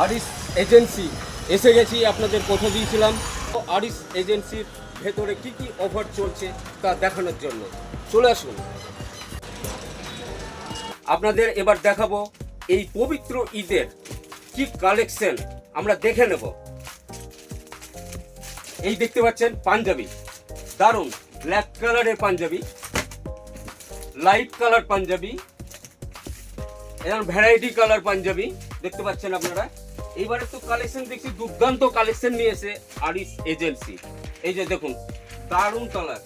Aris agency এসে গেছি, আপনাদের কথা দিয়েছিলাম। তো আরিস এজেন্সির ভেতরে কি কি অফার চলছে তা দেখানোর জন্য চলে আসুন। আপনাদের এবার দেখাবো এই পবিত্র ঈদের কি কালেকশন আমরা দেখে নেব। এই দেখতে পাচ্ছেন পাঞ্জাবি, দারুণ ব্ল্যাক কালারের পাঞ্জাবি, লাইট কালার পাঞ্জাবি, এরকম ভ্যারাইটি কালার পাঞ্জাবি দেখতে পাচ্ছেন আপনারা। এইবারে তো কালেকশন দেখছি দুর্দান্ত কালেকশন নিয়েছে আরিস এজেন্সি। এই যে দেখুন দারুণ কালার।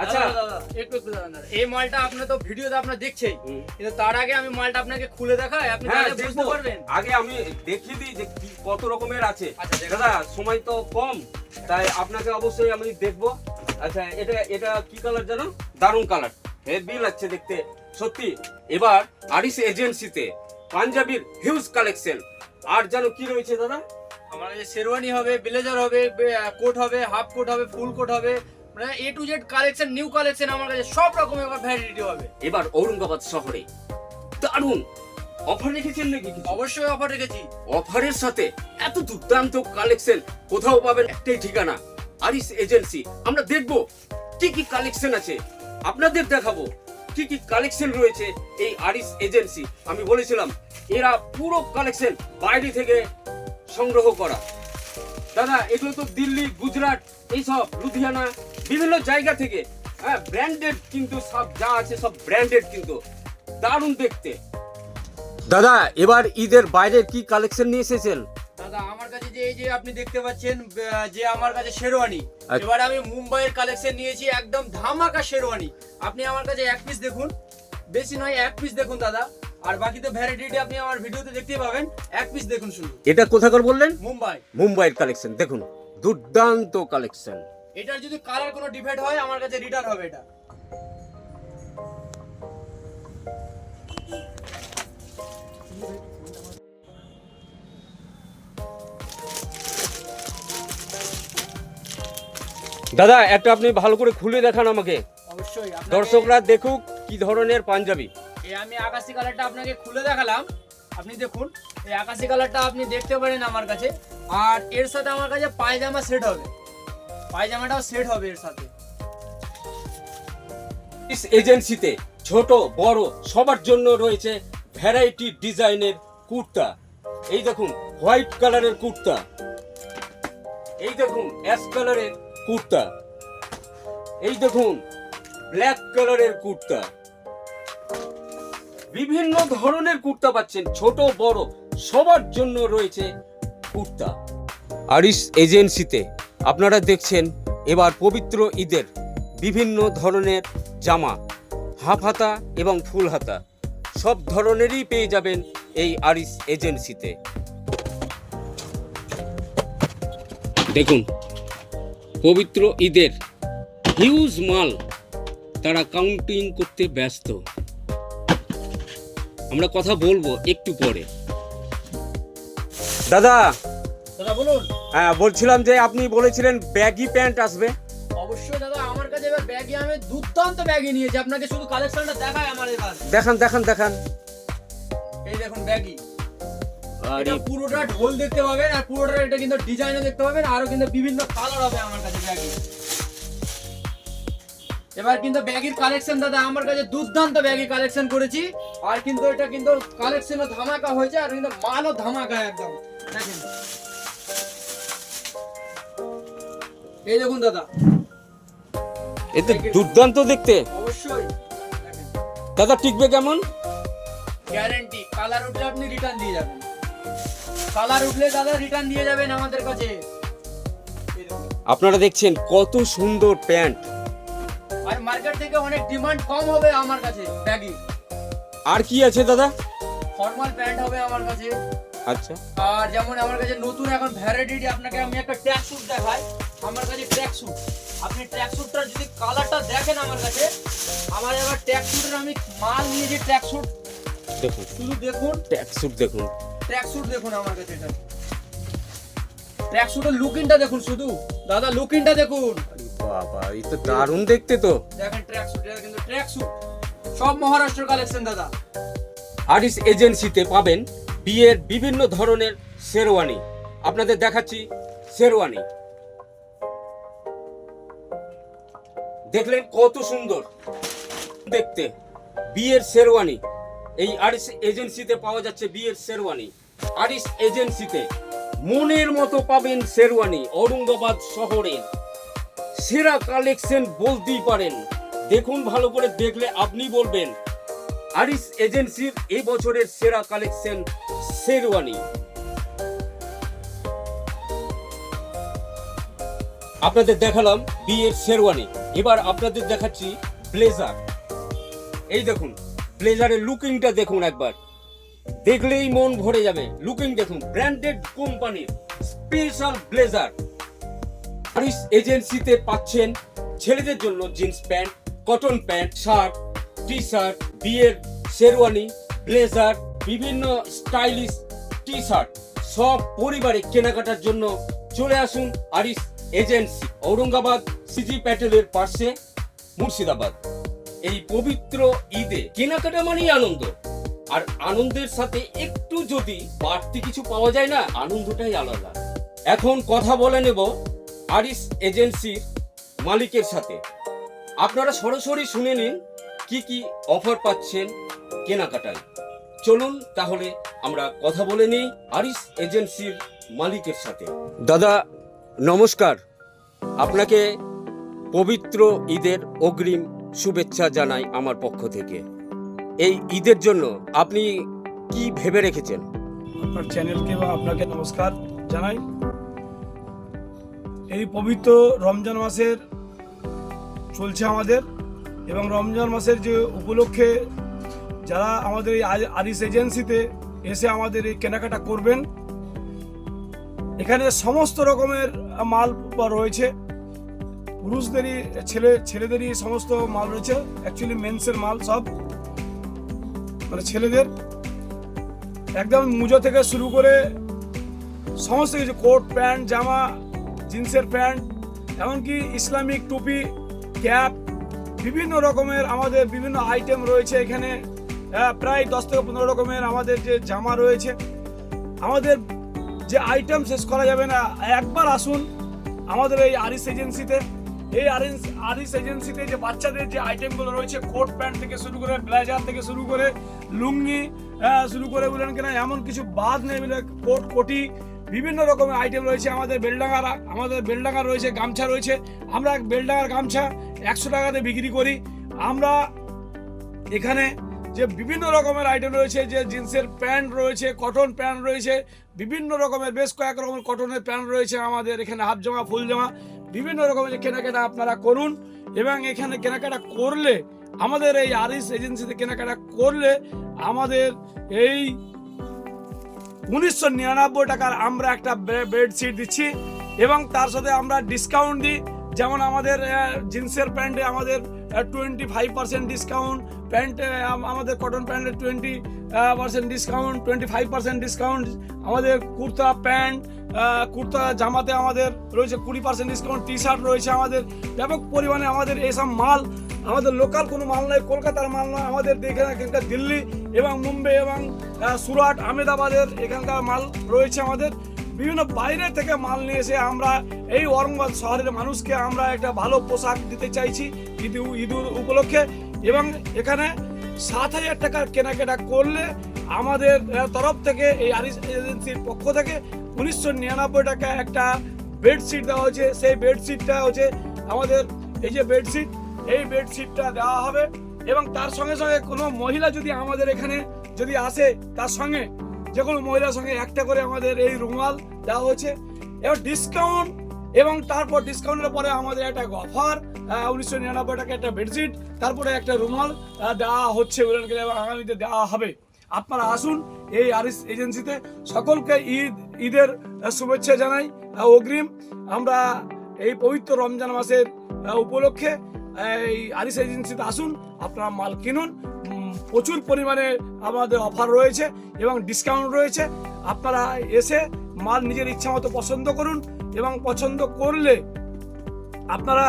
আচ্ছা দাদা একটু দাঁড়ান দাদা, এই মালটা আপনি তো ভিডিওতে আপনারা দেখছেন, কিন্তু তার আগে আমি মালটা আপনাকে খুলে দেখাই, আপনি তাহলে বুঝতে পারবেন। আগে আমি দেখিয়ে দিই যে কি কত রকমের আছে। আচ্ছা, দাদা সময় তো কম, তাই আপনাকে অবশ্যই আমি দেখবো। আচ্ছা এটা এটা কি কালার জানো? দারুণ কালার, হেভি লাগছে দেখতে সত্যি। এবার আরিস এজেন্সিতে পাঞ্জাবির হিউজ কালেকশন। আর জানো কি রয়েছে দাদা? আমার কাছে শেরওয়ানি হবে, ব্লেজার হবে, কোট হবে, হাফ কোট হবে, ফুল কোট হবে, মানে A to Z collection, new collection আমার কাছে সব রকমের ভ্যারাইটি হবে। এবার ঔরঙ্গাবাদ শহরে দারুণ অফার রেখেছেন নাকি? অবশ্যই অফার রেখেছি। অফারের সাথে এত দুর্দান্ত কালেকশন কোথাও পাবেন একটাই ঠিকানা, আরিস এজেন্সি। আমরা দেখবো কি কি কালেকশন আছে, আপনাদের দেখাবো কি কি কালেকশন রয়েছে এই আরিস এজেন্সি। আমি বলেছিলাম এরা পুরো কালেকশন বাইরে থেকে সংগ্রহ করা। দাদা এগুলো তো দিল্লি, গুজরাট, এইসব লুধিয়ানা বিভিন্ন জায়গা থেকে, হ্যাঁ ব্র্যান্ডেড, কিন্তু সব যা আছে সব ব্র্যান্ডেড, কিন্তু দারুণ দেখতে। দাদা এবার ঈদের বাইরের কি কালেকশন নিয়ে এসেছেন? দাদা আমার কাছে যে এই যে আপনি দেখতে পাচ্ছেন যে আমার কাছে শেরওয়ানি, আচ্ছা। এবার আমি মুম্বাইয়ের কালেকশন নিয়েছি, একদম ধামাকা শেরওয়ানি। আপনি আমার কাছে এক পিস দেখুন, বেশি নয় এক পিস দেখুন দাদা, আর বাকি তো ভ্যারাইটি আপনি আমার ভিডিওতে দেখতে পাবেন। এক পিস দেখুন শুধু। এটা কোথাকার বললেন? মুম্বাই। মুম্বাইয়ের কালেকশন দেখুন, দুর্দান্ত কালেকশন। এটার যদি কালার কোনো ডিফেক্ট হয় আমার কাছে রিটার্ন হবে এটা। দাদা একটা আপনি ভালো করে খুলে দেখান আমাকে, অবশ্যই দর্শকরা দেখুক কি ধরনের পাঞ্জাবি। এই আমি আকাশি কালারটা আপনাকে খুলে দেখালাম, আপনি দেখুন এই আকাশি কালারটা আপনি দেখতে পারেন আমার কাছে। আর এর সাথে আমার কাছে পায়জামা সেট হবে, পায়জামাটাও সেট হবে এর সাথে। আরিস এজেন্সিতে ছোট বড় সবার জন্য রয়েছে ভ্যারাইটি ডিজাইনের কুর্তা। এই দেখুন হোয়াইট কালারের কুর্তা, এই দেখুন অ্যাশ কালারের কুর্তা, এই দেখুন ব্ল্যাক কালারের কুর্তা, বিভিন্ন ধরনের কুর্তা পাচ্ছেন, ছোট বড় সবার জন্য রয়েছে কুর্তা। আরিস এজেন্সিতে আপনারা দেখছেন এবার পবিত্র ঈদের বিভিন্ন ধরনের জামা, হাফ হাতা এবং ফুল হাতা সব ধরনেরই পেয়ে যাবেন এই আরিস এজেন্সিতে। দেখুন পবিত্র ঈদের হিউজ মাল তারা কাউন্টিং করতে ব্যস্ত। আমরা কথা বলবো একটু পরে। দাদা দাদা বলুন। হ্যাঁ বলছিলাম যে আপনি বলেছিলেন ব্যাগি প্যান্ট আসবে। অবশ্যই দাদা আমার কাছে এবার ব্যাগি, আমি দুর্দান্ত ব্যাগি নিয়েছি, আপনাকে শুধু কালেকশনটা দেখাই আমার এবার। দেখান দেখান দেখান। এই দেখুন ব্যাগি, আরে এটা পুরোটা ঢোল দেখতে পাবেন, আর পুরোটা এটা কিন্তু ডিজাইনও দেখতে পাবেন, আরো কিন্তু বিভিন্ন কালার হবে আমার কাছে ব্যাগি। এবার কিন্তু ব্যাগির কালেকশন দাদা আমার কাছে দুর্দান্ত ব্যাগি কালেকশন করেছি, আর কিন্তু এটা কিন্তু কালেকশনও ধামাকা হয়েছে, আর কিন্তু মালও ধামাকা একদম। দেখেন এই দেখুন দাদা, এতে দুর্দান্ত দেখতে। অবশ্যই দেখেন। দাদা টিকবে কেমন? গ্যারান্টি, কালার উঠলে আপনি রিটার্ন দিয়ে যাবেন, কালার উঠলে দাদা রিটার্ন দিয়ে যাবেন আমাদের কাছে। এই দেখুন। আপনারা দেখছেন কত সুন্দর প্যান্ট, আর মার্কেট থেকে অনেক ডিমান্ড কম হবে আমার কাছে ব্যাগি। আর কি আছে দাদা? ফর্মাল প্যান্ট হবে আমার কাছে। আচ্ছা আর যেমন আমার কাছে নতুন এখন ভ্যারাইটি, আপনাকে আমি একটা ট্র্যাক স্যুট দেখাই। আমার কাছে ট্র্যাক স্যুট, আপনি ট্র্যাক স্যুটটার যদি কালারটা দেখেন আমার কাছে, আমার এবার ট্র্যাক স্যুটের আমি মাল নিয়েছি। ট্র্যাক স্যুট দেখুন, শুধু দেখুন, ট্যাগ স্যুট দেখুন, ট্র্যাক স্যুট দেখুন আমার কাছে। এটা ট্র্যাক স্যুটের লুকিংটা দেখুন শুধু দাদা, লুকিংটা দেখুন। আরে বাবা এই তো দারুণ দেখতে তো। দেখেন ট্র্যাক স্যুট, এটা কিন্তু ট্র্যাক স্যুট সব মহারাষ্ট্র কালেকশন দাদা। আরিস এজেন্সিতে পাবেন বিয়ের বিভিন্ন ধরনের শেরওয়ানি আপনাদের দেখাচ্ছি। শেরওয়ানি দেখলেন কত সুন্দর দেখতে, বিয়ের শেরওয়ানি এই আরিস এজেন্সিতে পাওয়া যাচ্ছে। বিয়ের শেরওয়ানি আরিস এজেন্সিতে মনের মতো পাবেন শেরওয়ানি। ঔরঙ্গাবাদ শহরের সেরা কালেকশন বলতেই পারেন। দেখুন, ভালো করে দেখলে আপনি বলবেন আরিস এজেন্সির এই বছরের সেরা কালেকশন শেরওয়ানি। আপনাদের দেখালাম বিয়ের শেরওয়ানি, এবার আপনাদের দেখাচ্ছি ব্লেজার। এই দেখুন ব্লেজারের লুকিংটা দেখুন, একবার দেখলেই মন ভরে যাবে। লুকিং দেখুন, ব্র্যান্ডেড কোম্পানির স্পেশাল ব্লেজার। আরিস এজেন্সিতে পাচ্ছেন ছেলেদের জন্য jeans pant, cotton pant, shirt, T shirt, বিয়ের শেরওয়ানি, ব্লেজার, বিভিন্ন স্টাইলিশ টি শার্ট, সব পরিবারে কেনাকাটার জন্য চলে আসুন আরিস এজেন্সি, ঔরঙ্গাবাদ সিজি প্যাটেলের পাশে, মুর্শিদাবাদ। এই পবিত্র ঈদে কেনাকাটা মানেই আনন্দ, আর আনন্দের সাথে একটু যদি বাড়তি কিছু পাওয়া যায় না, আনন্দটাই আলাদা। এখন কথা বলে নেব আরিস এজেন্সির মালিকের সাথে। আপনারা সরাসরি শুনে নিন কি কি অফার পাচ্ছেন কেনাকাটায়। চলুন তাহলে আমরা কথা বলে নিই আরিস এজেন্সির মালিকের সাথে। দাদা নমস্কার, আপনাকে পবিত্র ঈদের অগ্রিম শুভেচ্ছা জানাই আমার পক্ষ থেকে। এই ঈদের জন্য আপনি কি ভেবে রেখেছেন? আপনার চ্যানেলকে বা আপনাকে নমস্কার জানাই। এই পবিত্র রমজান মাসের চলছে আমাদের, এবং রমজান মাসের যে উপলক্ষে যারা আমাদের এই আরিস এজেন্সিতে এসে আমাদের এই কেনাকাটা করবেন, এখানে সমস্ত রকমের মাল রয়েছে। পুরুষদেরই ছেলেদেরই সমস্ত মাল রয়েছে, অ্যাকচুয়ালি মেন্সের মাল সব, মানে ছেলেদের একদম মুজো থেকে শুরু করে সমস্ত কিছু, কোট প্যান্ট, জামা, জিন্সের প্যান্ট, এমনকি ইসলামিক টুপি, ক্যাপ, বিভিন্ন রকমের আমাদের বিভিন্ন আইটেম রয়েছে এখানে। প্রায় 10 থেকে 15 রকমের আমাদের যে জামা রয়েছে। আমাদের যে আইটেম শেষ করা যাবে না। একবার আসুন আমাদের এই আরিস এজেন্সিতে। এই আরিস এজেন্সিতে যে বাচ্চাদের যে আইটেমগুলো রয়েছে, কোট প্যান্ট থেকে শুরু করে, ব্লেজার থেকে শুরু করে, লুঙ্গি শুরু করে, বলেন কিনা এমন কিছু বাদ নেই, কোট কোটি বিভিন্ন রকমের আইটেম রয়েছে। আমাদের বেলডাঙ্গার রয়েছে, গামছা রয়েছে। আমরা বেলডাঙ্গার গামছা 100 টাকাতে বিক্রি করি। আমরা এখানে যে বিভিন্ন রকমের আইটেম রয়েছে, যে জিন্সের প্যান্ট রয়েছে, কটন প্যান্ট রয়েছে, বিভিন্ন রকমের বেশ কয়েক রকমের কটনের প্যান্ট রয়েছে আমাদের এখানে, হাফ জামা, ফুল জামা, বিভিন্ন রকমের কেনাকাটা আপনারা করুন। এবং এখানে কেনাকাটা করলে, আমাদের এই আরিস এজেন্সিতে কেনাকাটা করলে, আমাদের এই 1999 টাকার আমরা একটা বেডশিট দিচ্ছি, এবং তার সাথে আমরা ডিসকাউন্ট দিই। যেমন আমাদের জিন্সের প্যান্টে আমাদের 25% ডিসকাউন্ট, প্যান্টে আমাদের কটন প্যান্টে 20% ডিসকাউন্ট, 25% ডিসকাউন্ট। আমাদের কুর্তা জামাতে আমাদের রয়েছে 20% ডিসকাউন্ট। টি শার্ট রয়েছে আমাদের ব্যাপক পরিমাণে। আমাদের এইসব মাল আমাদের লোকাল কোনো মাল নয়, কলকাতার মাল নয়, আমাদের এখানকার দিল্লি এবং মুম্বাই এবং সুরাট, আহমেদাবাদের এখানকার মাল রয়েছে। আমাদের বিভিন্ন বাইরে থেকে মাল নিয়ে এসে আমরা এই ঔরঙ্গাবাদ শহরের মানুষকে আমরা একটা ভালো পোশাক দিতে চাইছি ঈদ উপলক্ষে। এবং এখানে 7,000 টাকার কেনাকাটা করলে আমাদের তরফ থেকে, এই আরিস এজেন্সির পক্ষ থেকে 1999 টাকা একটা বেডশিট দেওয়া হয়েছে। সেই বেডশিটটা হচ্ছে আমাদের এই যে বেডশিট, এই বেডশিটটা দেওয়া হবে। এবং তার সঙ্গে সঙ্গে কোনো মহিলা যদি আমাদের এখানে যদি আসে, তার সঙ্গে যে কোনো মহিলার সঙ্গে একটা করে আমাদের এই রুমাল দেওয়া হয়েছে। এবার ডিসকাউন্ট, এবং তারপর ডিসকাউন্টের পরে আমাদের একটা অফার, 1999 টাকা একটা বেডশিট, তারপরে একটা রুমাল দেওয়া হচ্ছে বলেন, এবং আগামীতে দেওয়া হবে। আপনারা আসুন এই আরিস এজেন্সিতে। সকলকে ঈদের শুভেচ্ছা জানাই অগ্রিম। আমরা এই পবিত্র রমজান মাসের উপলক্ষে এই আরিস এজেন্সিতে আসুন, আপনারা মাল কিনুন। প্রচুর পরিমাণে আমাদের অফার রয়েছে এবং ডিসকাউন্ট রয়েছে। আপনারা এসে মাল নিজের ইচ্ছা মতো পছন্দ করুন, এবং পছন্দ করলে আপনারা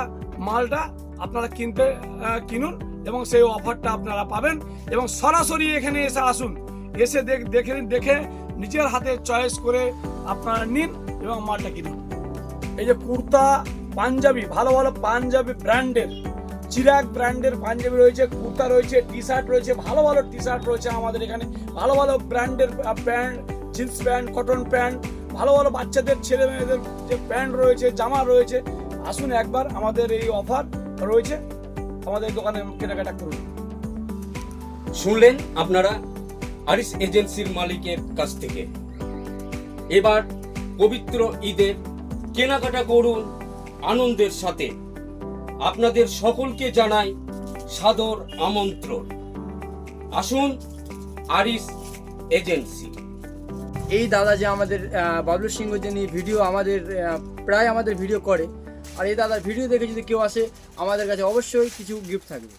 মালটা আপনারা কিনুন, এবং সেই অফারটা আপনারা পাবেন। এবং সরাসরি এখানে এসে আসুন, এসে দেখে নিজের হাতে চয়েস করে আপনারা নিন এবং মালটা কিনুন। এই যে কুর্তা, পাঞ্জাবি, ভালো ভালো পাঞ্জাবি ব্র্যান্ডের, চিরাগ ব্র্যান্ডের পাঞ্জাবি রয়েছে, কুর্তা রয়েছে, টি শার্ট রয়েছে, ভালো ভালো টি শার্ট রয়েছে আমাদের এখানে, ভালো ভালো ব্র্যান্ডের pant, jeans pant, cotton pant, ভালো ভালো বাচ্চাদের ছেলে মেয়েদের যে প্যান্ট রয়েছে, জামা রয়েছে। আসুন একবার, আমাদের এই অফার রয়েছে, আমাদের দোকানে কেনাকাটা করুন। শুনলেন আপনারা আরিস এজেন্সির মালিকের কাছ থেকে। এবার পবিত্র ঈদের কেনাকাটা করুন আনন্দের সাথে। আপনাদের সকলকে জানাই সাদর আমন্ত্রণ। আসুন আরিস এজেন্সি। এই দাদা যে আমাদের বাবলু সিংহ যে নিয়ে ভিডিও আমাদের প্রায় আমাদের ভিডিও করে, আর এই দাদার ভিডিও দেখে যদি কেউ আসে আমাদের কাছে অবশ্যই কিছু গিফট থাকবে।